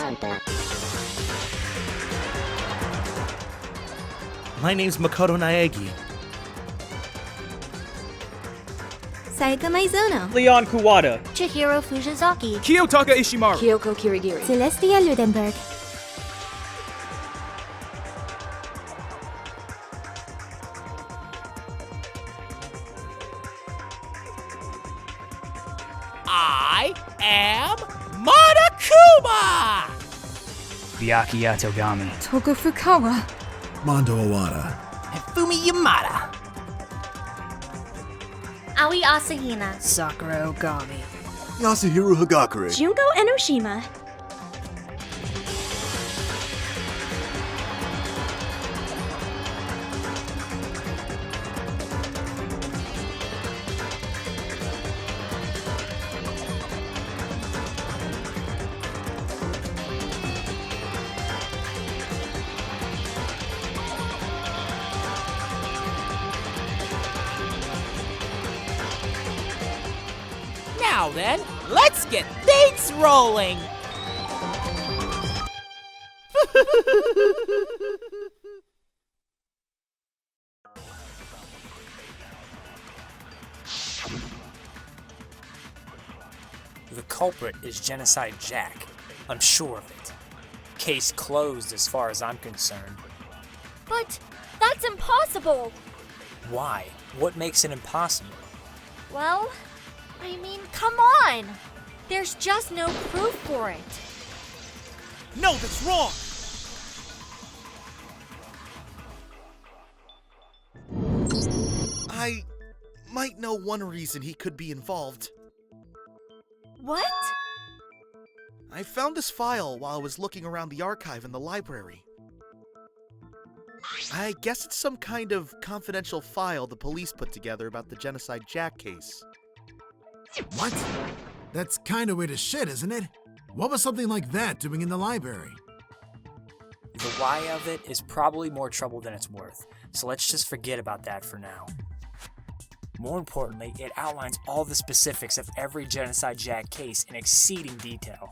hunter. My name's Makoto Naegi. Sayaka Maizono. Leon Kuwata. Chihiro Fujizaki. Kiyotaka Ishimaru. Kyoko Kirigiri. Celestia Ludenberg. I am Monokuma! Byakuya Togami. Toko Fukawa. Mondo Owada. Hifumi Yamada. Aoi Asahina. Sakura Ogami. Yasuhiro Hagakure. Junko Enoshima. Now then, let's get things rolling! The culprit is Genocide Jack. I'm sure of it. Case closed as far as I'm concerned. But that's impossible. Why? What makes it impossible? Well, I mean, come on. There's just no proof for it. No, that's wrong! I might know one reason he could be involved. What? I found this file while I was looking around the archive in the library. I guess it's some kind of confidential file the police put together about the Genocide Jack case. What? That's kinda weird as shit, isn't it? What was something like that doing in the library? The why of it is probably more trouble than it's worth, so let's just forget about that for now. More importantly, it outlines all the specifics of every Genocide Jack case in exceeding detail.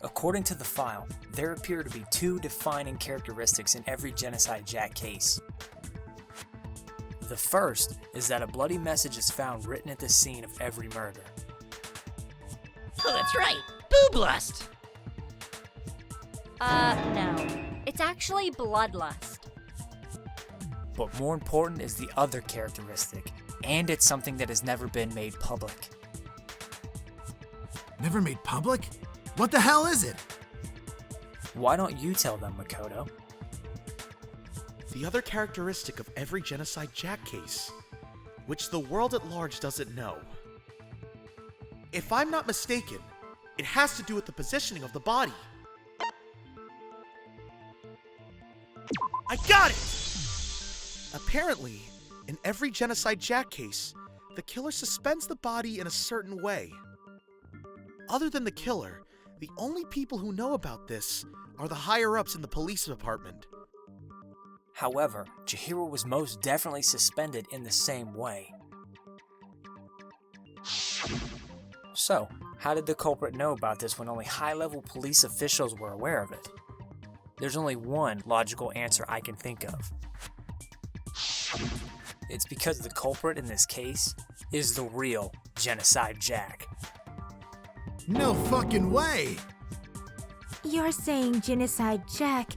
According to the file, there appear to be two defining characteristics in every Genocide Jack case. The first is that a bloody message is found written at the scene of every murder. Oh, that's right. Booblust! No. It's actually bloodlust. But more important is the other characteristic, and it's something that has never been made public. Never made public? What the hell is it? Why don't you tell them, Makoto? The other characteristic of every Genocide Jack case, which the world at large doesn't know. If I'm not mistaken, it has to do with the positioning of the body. I got it! Apparently, in every Genocide Jack case, the killer suspends the body in a certain way. Other than the killer, the only people who know about this are the higher-ups in the police department. However, Chihiro was most definitely suspended in the same way. So, how did the culprit know about this when only high-level police officials were aware of it? There's only one logical answer I can think of. It's because the culprit in this case is the real Genocide Jack. No fucking way! You're saying Genocide Jack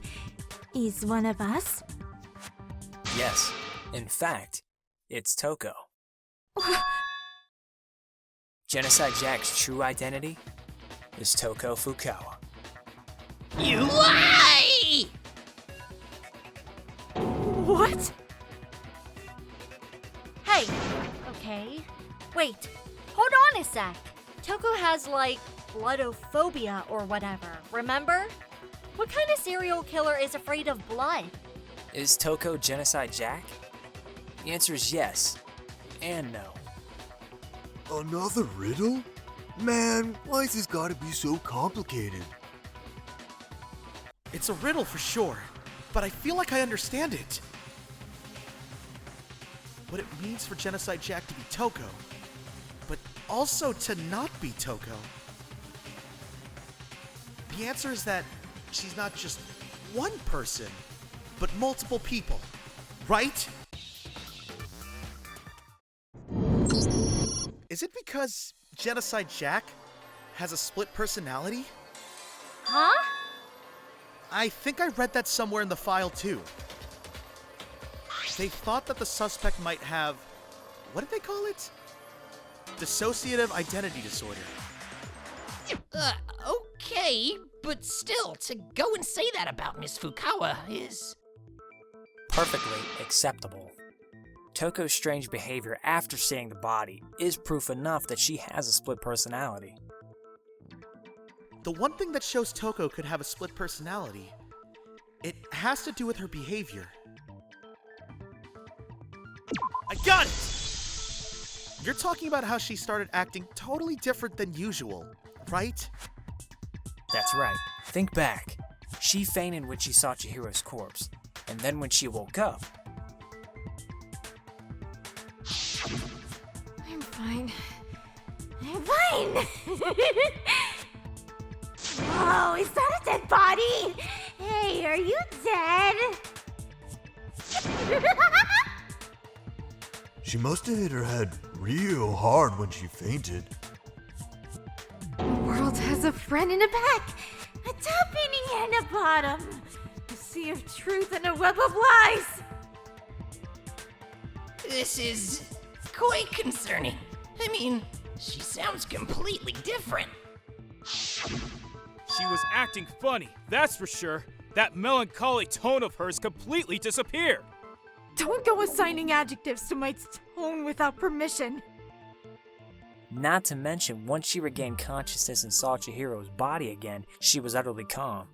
is one of us? Yes, in fact, it's Toko. Genocide Jack's true identity is Toko Fukawa. You lie! What? Hey, okay. Wait, hold on a sec. Toko has, like, bloodophobia or whatever, remember? What kind of serial killer is afraid of blood? Is Toko Genocide Jack? The answer is yes and no. Another riddle? Man, why's this gotta be so complicated? It's a riddle for sure, but I feel like I understand it. What it means for Genocide Jack to be Toko, but also to not be Toko. The answer is that she's not just one person, but multiple people, right? Is it because Genocide Jack has a split personality? Huh? I think I read that somewhere in the file too. They thought that the suspect might have, what did they call it? Dissociative identity disorder. Okay, but still, to go and say that about Miss Fukawa is... Perfectly acceptable. Toko's strange behavior after seeing the body is proof enough that she has a split personality. The one thing that shows Toko could have a split personality, it has to do with her behavior. I got it! You're talking about how she started acting totally different than usual, right? That's right. Think back. She fainted when she saw Chihiro's corpse, and then when she woke up... I'm fine. I'm fine! Whoa, is that a dead body? Hey, are you dead? She must have hit her head real hard when she fainted. The world has a front and a back, a top ending and a bottom. A sea of truth and a web of lies. This is quite concerning. I mean, she sounds completely different. She was acting funny, that's for sure. That melancholy tone of hers completely disappeared. Don't go assigning adjectives to my tone without permission. Not to mention, once she regained consciousness and saw Chihiro's body again, she was utterly calm.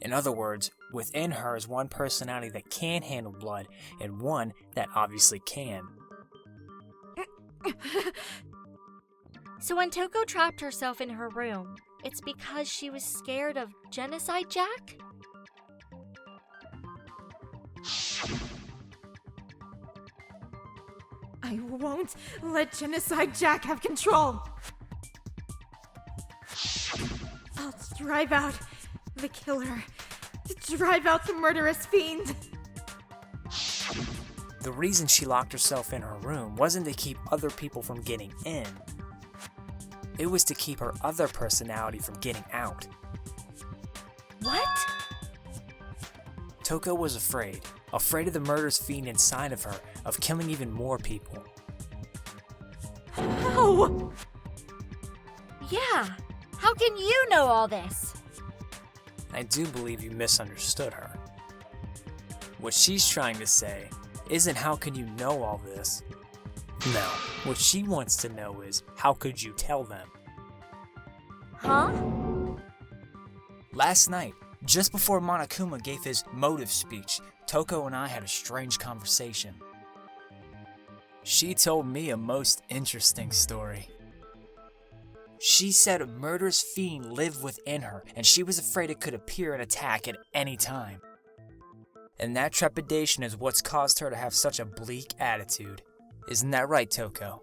In other words, within her is one personality that can handle blood, and one that obviously can. So when Toko trapped herself in her room, it's because she was scared of Genocide Jack? I won't let Genocide Jack have control. I'll drive out the killer. Drive out the murderous fiend. The reason she locked herself in her room wasn't to keep other people from getting in. It was to keep her other personality from getting out. What? Toko was afraid of the murderous fiend inside of her, of killing even more people. How? Yeah. How can you know all this? I do believe you misunderstood her. What she's trying to say isn't how can you know all this? No, what she wants to know is how could you tell them? Huh? Last night, just before Monokuma gave his motive speech, Toko and I had a strange conversation. She told me a most interesting story. She said a murderous fiend lived within her, and she was afraid it could appear and attack at any time. And that trepidation is what's caused her to have such a bleak attitude. Isn't that right, Toko?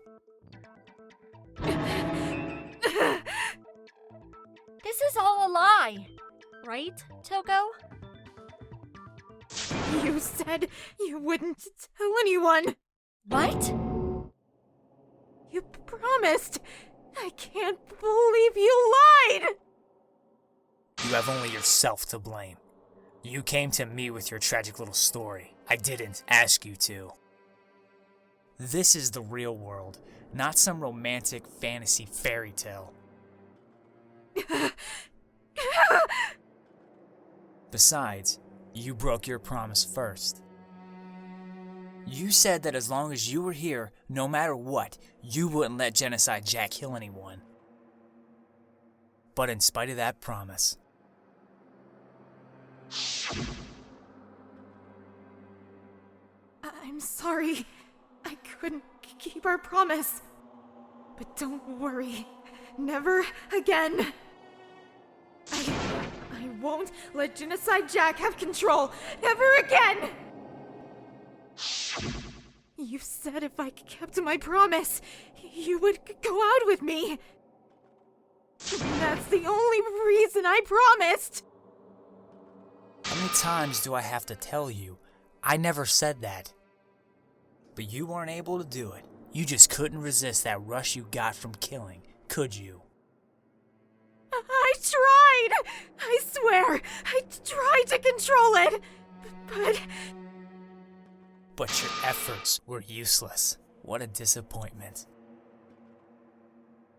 This is all a lie. Right, Toko? You said you wouldn't tell anyone. What? You promised. I can't believe you lied. You have only yourself to blame. You came to me with your tragic little story. I didn't ask you to. This is the real world, not some romantic fantasy fairy tale. Besides, you broke your promise first. You said that as long as you were here, no matter what, you wouldn't let Genocide Jack kill anyone. But in spite of that promise... I'm sorry. I couldn't keep our promise. But don't worry. Never again. I won't let Genocide Jack have control. Never again! You said if I kept my promise, you would go out with me. That's the only reason I promised! How many times do I have to tell you? I never said that. But you weren't able to do it. You just couldn't resist that rush you got from killing, could you? I tried! I swear, I tried to control it! But your efforts were useless. What a disappointment.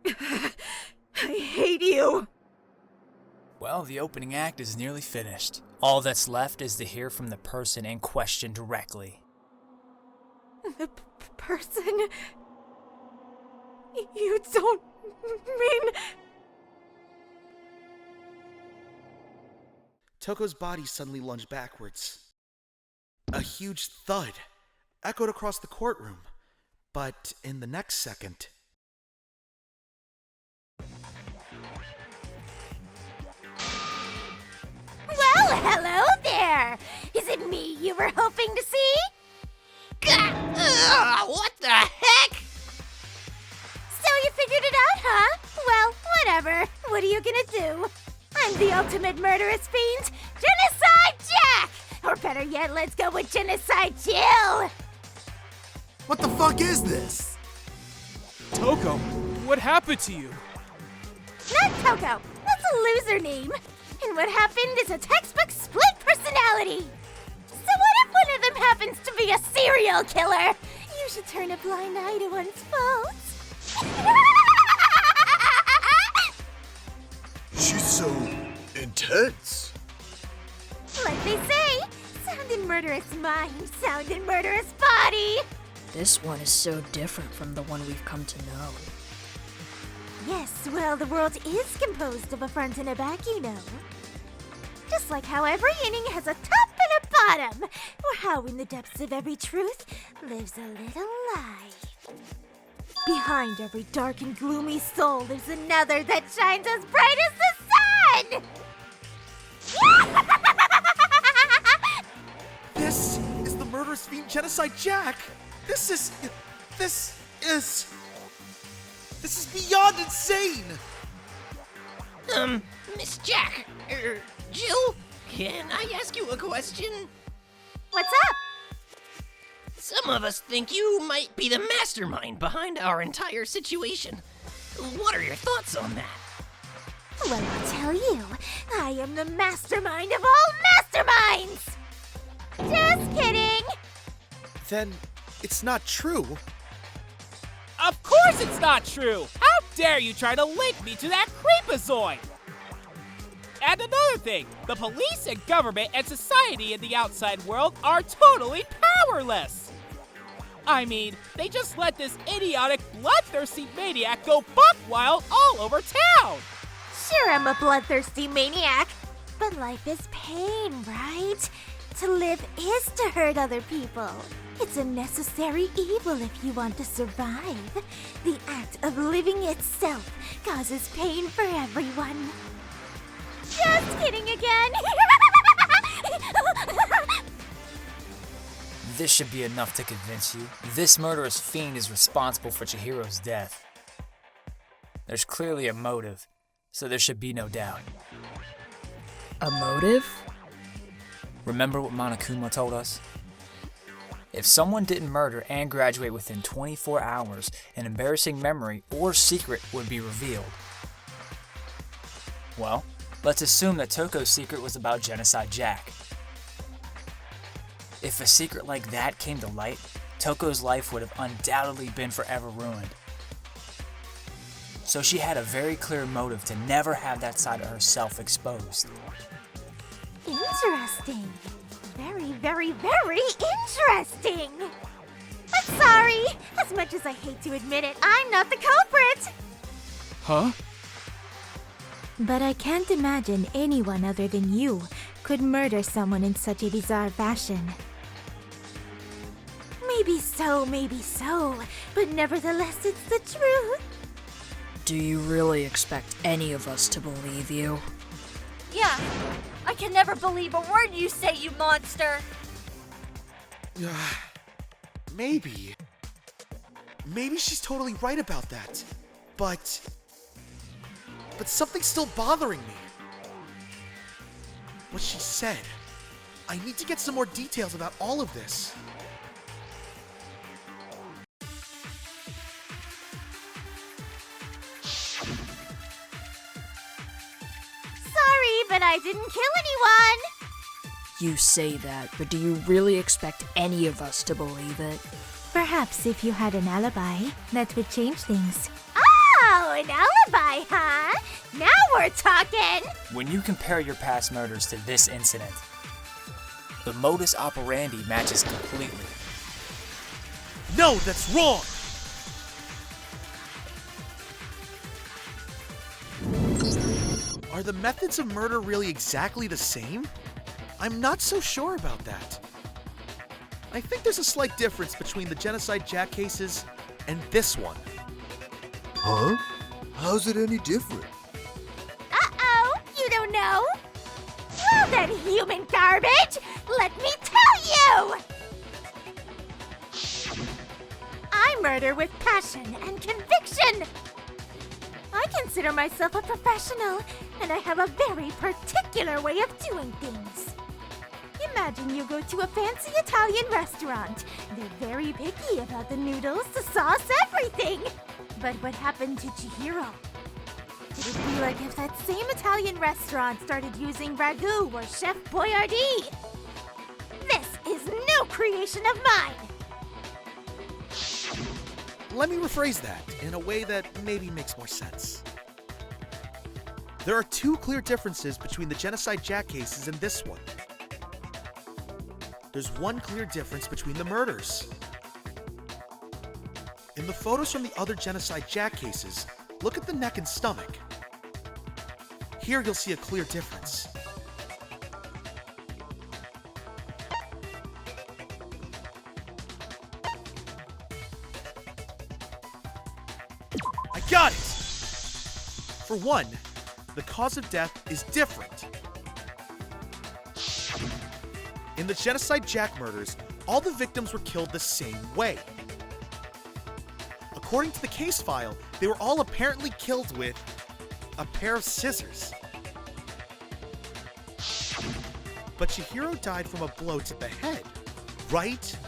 I hate you! Well, the opening act is nearly finished. All that's left is to hear from the person in question directly. The person? You don't mean... Toko's body suddenly lunged backwards. A huge thud echoed across the courtroom, but in the next second... Well, hello there! Is it me you were hoping to see? What the heck? So you figured it out, huh? Well, whatever. What are you gonna do? I'm the ultimate murderous fiend, Genocide Jack! Or better yet, let's go with Genocide Jill! What the fuck is this? Toko, what happened to you? Not Toko. That's a loser name. And what happened is a textbook split personality. So what if one of them happens to be a serial killer? You should turn a blind eye to one's faults. She's so intense. Like they say, sound in murderous mind, sound in murderous body. This one is so different from the one we've come to know. Yes, well, the world is composed of a front and a back, you know. Just like how every inning has a top and a bottom, or how in the depths of every truth lives a little lie. Behind every dark and gloomy soul lives another that shines as bright as the sun! This is the murderous fiend Genocide Jack! This is beyond insane! Miss Jack, Jill, can I ask you a question? What's up? Some of us think you might be the mastermind behind our entire situation. What are your thoughts on that? Well, I'll tell you, I am the mastermind of all masterminds! Just kidding! Then it's not true. Of course it's not true! How dare you try to link me to that creepazoid! And another thing, the police and government and society in the outside world are totally powerless! I mean, they just let this idiotic, bloodthirsty maniac go buck wild all over town! Sure, I'm a bloodthirsty maniac, but life is pain, right? To live is to hurt other people. It's a necessary evil if you want to survive. The act of living itself causes pain for everyone. Just kidding again! This should be enough to convince you. This murderous fiend is responsible for Chihiro's death. There's clearly a motive, so there should be no doubt. A motive? Remember what Monokuma told us? If someone didn't murder and graduate within 24 hours, an embarrassing memory or secret would be revealed. Well, let's assume that Toko's secret was about Genocide Jack. If a secret like that came to light, Toko's life would have undoubtedly been forever ruined. So she had a very clear motive to never have that side of herself exposed. Interesting. Very, very, very interesting. But sorry, as much as I hate to admit it, I'm not the culprit. Huh? But I can't imagine anyone other than you could murder someone in such a bizarre fashion. Maybe so, but nevertheless, it's the truth. Do you really expect any of us to believe you? Yeah, I can never believe a word you say, you monster! Maybe. Maybe she's totally right about that. But but something's still bothering me. What she said. I need to get some more details about all of this. Sorry, but I didn't kill anyone! You say that, but do you really expect any of us to believe it? Perhaps if you had an alibi, that would change things. Oh, an alibi, huh? Now we're talking! When you compare your past murders to this incident, the modus operandi matches completely. No, that's wrong! Are the methods of murder really exactly the same? I'm not so sure about that. I think there's a slight difference between the Genocide Jack cases and this one. Huh? How's it any different? Uh-oh, you don't know? Well then, human garbage, let me tell you! I murder with passion and conviction. I consider myself a professional, and I have a very particular way of doing things. Imagine you go to a fancy Italian restaurant. They're very picky about the noodles, the sauce, everything. But what happened to Chihiro? It would be like if that same Italian restaurant started using ragu or Chef Boyardee. This is no creation of mine. Let me rephrase that in a way that maybe makes more sense. There are two clear differences between the Genocide Jack cases and this one. There's one clear difference between the murders. In the photos from the other Genocide Jack cases, look at the neck and stomach. Here you'll see a clear difference. I got it! For one, the cause of death is different. In the Genocide Jack murders, all the victims were killed the same way. According to the case file, they were all apparently killed with a pair of scissors. But Chihiro died from a blow to the head, right?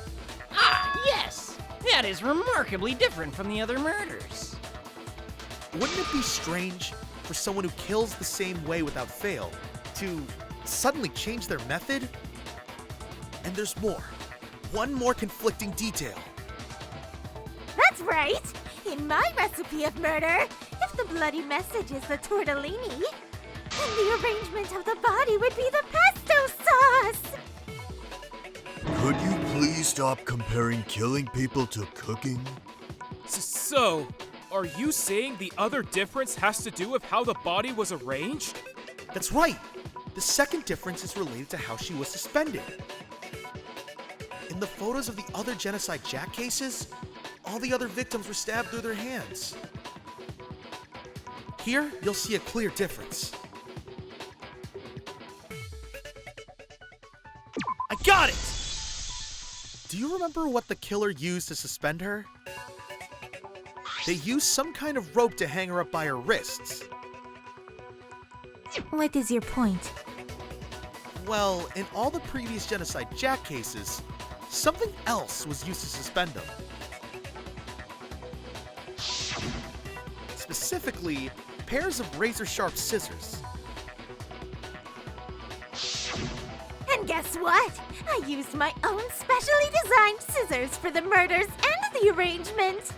Ah, yes! That is remarkably different from the other murders. Wouldn't it be strange for someone who kills the same way without fail to suddenly change their method? And there's more. One more conflicting detail. That's right! In my recipe of murder, if the bloody message is the tortellini, then the arrangement of the body would be the pesto sauce! Could you please stop comparing killing people to cooking? So, are you saying the other difference has to do with how the body was arranged? That's right! The second difference is related to how she was suspended. In the photos of the other Genocide Jack cases, all the other victims were stabbed through their hands. Here, you'll see a clear difference. I got it! Do you remember what the killer used to suspend her? They used some kind of rope to hang her up by her wrists. What is your point? Well, in all the previous Genocide Jack cases, something else was used to suspend them. Specifically, pairs of razor-sharp scissors. And guess what? I used my own specially designed scissors for the murders and the arrangement.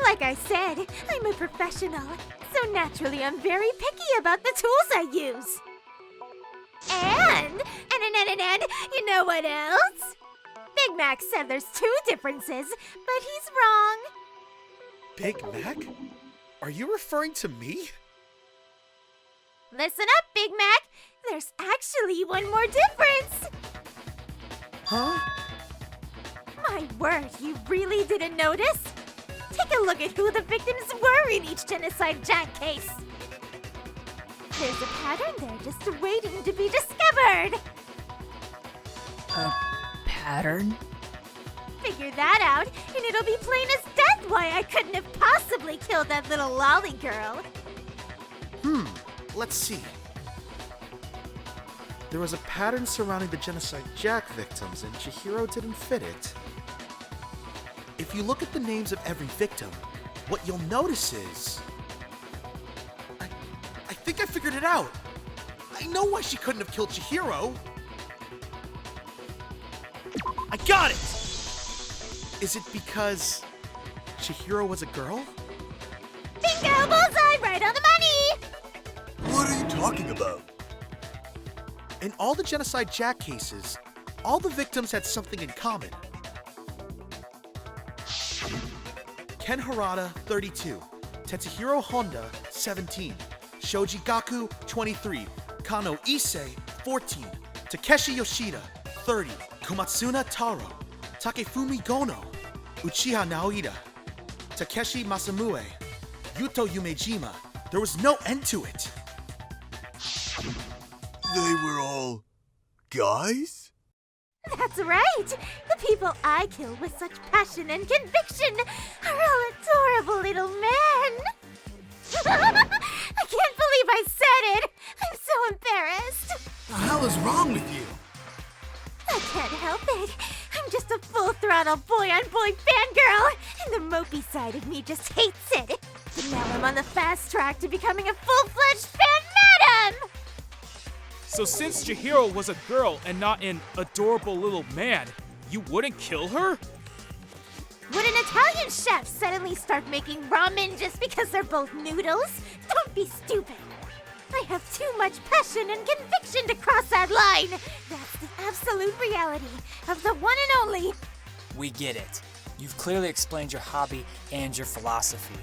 Like I said, I'm a professional, so naturally I'm very picky about the tools I use. And, you know what else? Big Mac said there's two differences, but he's wrong. Big Mac? Are you referring to me? Listen up, Big Mac. There's actually one more difference. Huh? My word, you really didn't notice? Take a look at who the victims were in each Genocide Jack case. There's a pattern there just waiting to be discovered. A pattern? Figure that out, and it'll be plain as death why I couldn't have possibly killed that little lolly girl. Let's see. There was a pattern surrounding the Genocide Jack victims, and Chihiro didn't fit it. If you look at the names of every victim, what you'll notice is... I think I figured it out! I know why she couldn't have killed Chihiro! I got it! Is it because Chihiro was a girl? Bingo! Bullseye! Right on the money! What are you talking about? In all the Genocide Jack cases, all the victims had something in common. Ken Harada, 32. Tetsuhiro Honda, 17. Shoji Gaku, 23. Kano Issei, 14. Takeshi Yoshida, 30. Komatsuna Taro. Takefumi Gono. Uchiha Naoida. Takeshi Masamue. Yuto Yumejima. There was no end to it. They were all guys? That's right! The people I kill with such passion and conviction are all adorable little men! I can't believe I said it! I'm so embarrassed! The hell is wrong with you? I can't help it. I'm just a full-throttle boy-on-boy fangirl, and the mopey side of me just hates it. But now I'm on the fast track to becoming a full-fledged fan madam! So since Chihiro was a girl and not an adorable little man, you wouldn't kill her? Would an Italian chef suddenly start making ramen just because they're both noodles? Don't be stupid. I have too much passion and conviction to cross that line. That's the absolute reality of the one and only. We get it. You've clearly explained your hobby and your philosophy,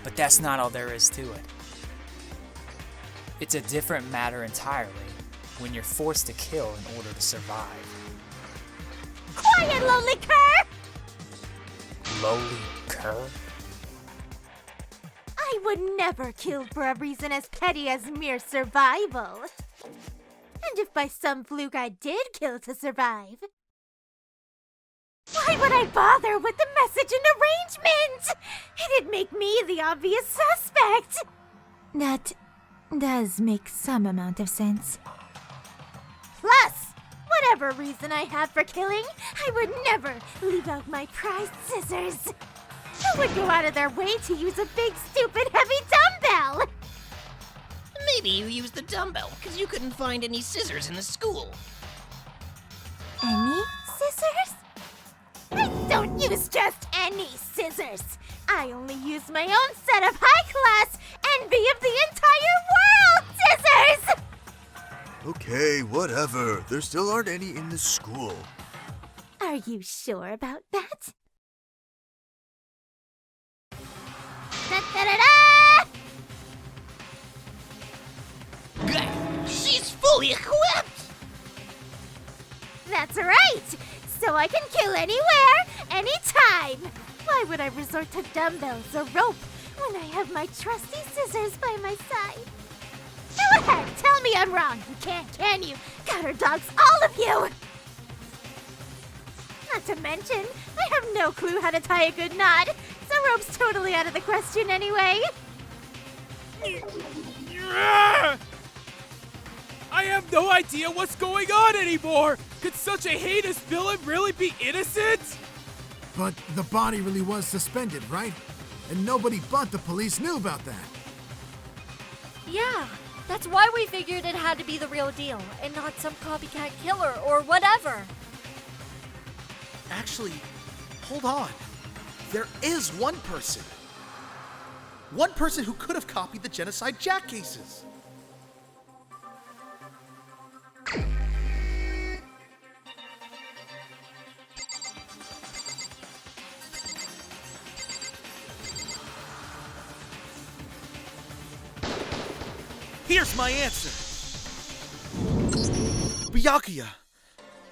but that's not all there is to it. It's a different matter entirely when you're forced to kill in order to survive. Quiet, lonely cur! Lowly cur? I would never kill for a reason as petty as mere survival. And if by some fluke I did kill to survive, why would I bother with the message and arrangement? It'd make me the obvious suspect. That does make some amount of sense. Plus, whatever reason I have for killing, I would never leave out my prized scissors. Who would go out of their way to use a big, stupid, heavy dumbbell? Maybe you used the dumbbell because you couldn't find any scissors in the school. Any scissors? I don't use just any scissors. I only use my own set of high-class, envy of the entire world scissors! Okay, whatever. There still aren't any in the school. Are you sure about that? Da-da-da-da! She's fully equipped! That's right! So I can kill anywhere, anytime! Why would I resort to dumbbells or rope when I have my trusty scissors by my side? Go ahead, tell me I'm wrong. You can't, can you? Gutter dogs, all of you! Not to mention, I have no clue how to tie a good knot, so rope's totally out of the question anyway. I have no idea what's going on anymore! Could such a heinous villain really be innocent? But the body really was suspended, right? And nobody but the police knew about that. Yeah, that's why we figured it had to be the real deal and not some copycat killer or whatever. Actually, hold on. There is one person. One person who could have copied the Genocide Jack cases. Here's my answer. Byakuya.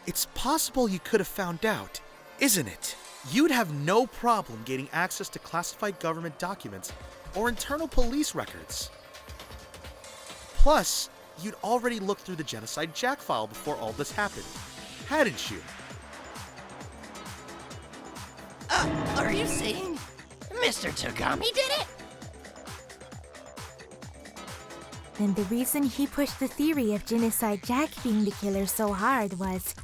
It's possible you could have found out, isn't it? You'd have no problem gaining access to classified government documents or internal police records. Plus, you'd already looked through the Genocide Jack file before all this happened, hadn't you? Are you saying Mr. Togami did it? then the reason he pushed the theory of Genocide Jack being the killer so hard was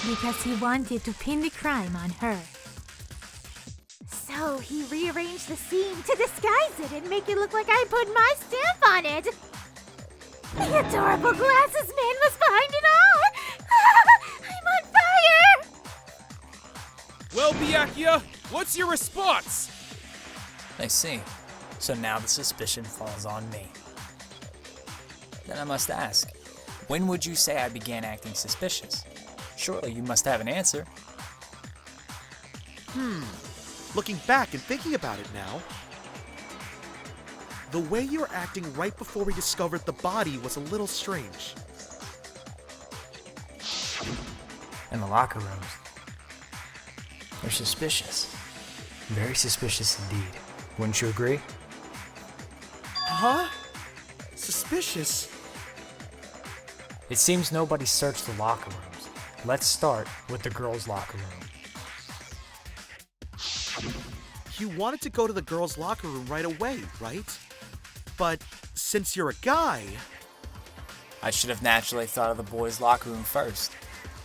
because he wanted to pin the crime on her. So he rearranged the scene to disguise it and make it look like I put my stamp on it. The adorable glasses man was behind it all. I'm on fire! Well, Byakuya, what's your response? I see. So now the suspicion falls on me. Then I must ask, when would you say I began acting suspicious? Surely you must have an answer. Looking back and thinking about it now, the way you were acting right before we discovered the body was a little strange. In the locker rooms. They're suspicious. Very suspicious indeed. Wouldn't you agree? Huh? Suspicious? It seems nobody searched the locker rooms. Let's start with the girls' locker room. You wanted to go to the girls' locker room right away, right? But since you're a guy... I should have naturally thought of the boys' locker room first.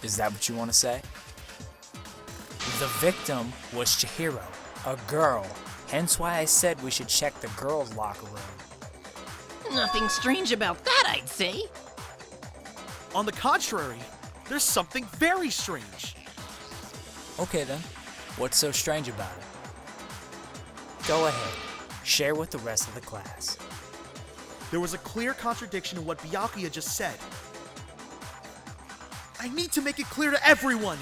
Is that what you want to say? The victim was Chihiro, a girl. Hence why I said we should check the girls' locker room. Nothing strange about that, I'd say. On the contrary, there's something very strange. Okay then, what's so strange about it? Go ahead, share with the rest of the class. There was a clear contradiction in what Byakuya just said. I need to make it clear to everyone!